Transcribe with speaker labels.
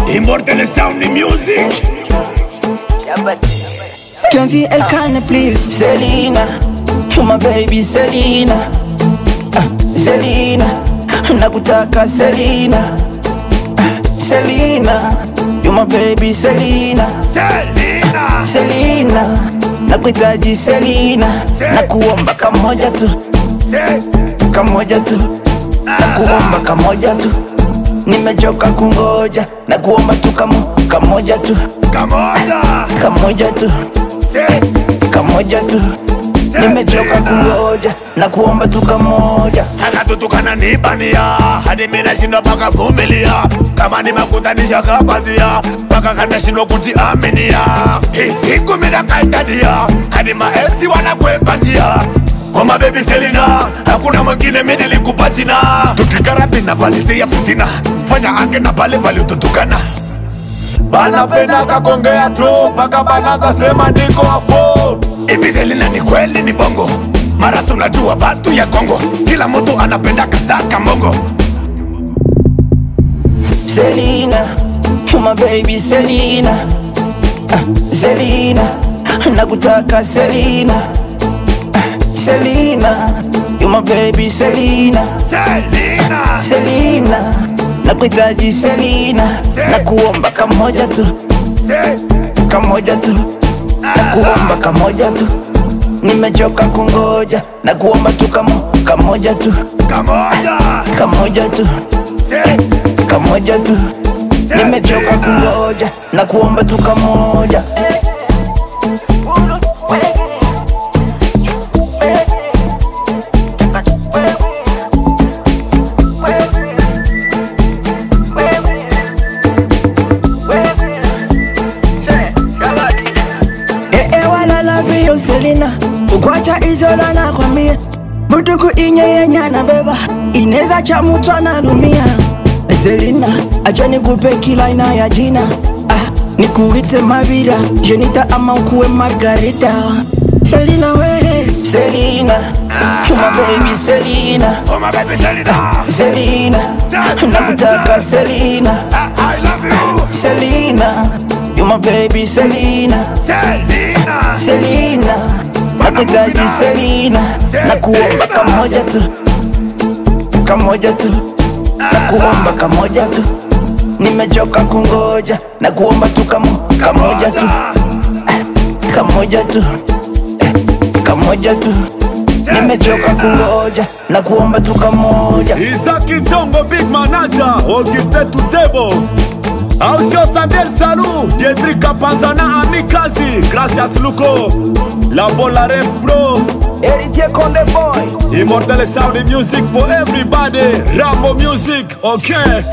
Speaker 1: Immortal sound in music.
Speaker 2: Can we Elkane please?
Speaker 3: Selena, you my baby Selena. Selena, nakutaka Selena. Selena, you my baby Selena.
Speaker 1: Selena,
Speaker 3: Selena, nakuhitaji Selena. Nakuomba kamoja tu, kamoja tu. Nakuomba kamoja tu, nimechoka kungoja. Nakuomba tu kamoja tu, kamoja tu, kamoja tu. Nimechoka kungoja, nakuomba tu kamoja.
Speaker 1: Hakatutukana nibania hadi mimi nashindwa paka vumilia. Kama ni makutanisha kapazia paka kanashindwa kutiaminia. Hii siku mimi nakaitadia hadi maeksi wanakwepatia. Mama baby Selena, hakuna mwingine mimi nilikupa jina. Tukikarabi na palitia fitina, fanya ange na pale pale ututukana. Bana pena kakongea true, paka banaza sema niko afo. Hivi Selena ni kweli ni bongo? Mara tunajua batu ya Kongo, kila mtu anapenda kasaka mongo.
Speaker 3: Selena, you my baby Selena. Selena, nakutaka Selena. Selena, you my baby Selena.
Speaker 1: Selena,
Speaker 3: Selena, nakuhitaji Selena. Nakuomba kamoja tu, kamoja tu. Nakuomba kamoja tu, nimechoka kungoja. Nakuomba tu kamoja tu, kamoja tu, kamoja tu. Nimechoka kungoja, nakuomba tu kamoja. Selena, ukwacha izola na kwambia butuku inye na beba ineza cha mtu analumia. Selena, acha nikupe kila aina ya jina. Nikuite Mavira, Jenita ama ukuwe Margarita. Selena we, Selena, you my baby Selena.
Speaker 1: Oh my baby Selena,
Speaker 3: Selena, nakutaka Selena.
Speaker 1: I love you.
Speaker 3: Selena, you my baby Selena.
Speaker 1: Selena,
Speaker 3: Selena, nakuhitaji Selena. Nakuomba kamoja tu, kamoja tu. Nakuomba kamoja tu, nimechoka kungoja. Nakuomba tu kamoja tu, kamoja tu, kamoja tu. Nimechoka kungoja, nakuomba tu kamoja.
Speaker 4: Isaki Zongo Big Manager, Auguste Tutebo, Ausio Sandel Salou, Diedric Kapanzana Amikazi, Gracias Luko, La Bola Ref Bro,
Speaker 3: Héritier Conde Boy,
Speaker 4: Immortal Sound Music for everybody, Rambo Music, okay.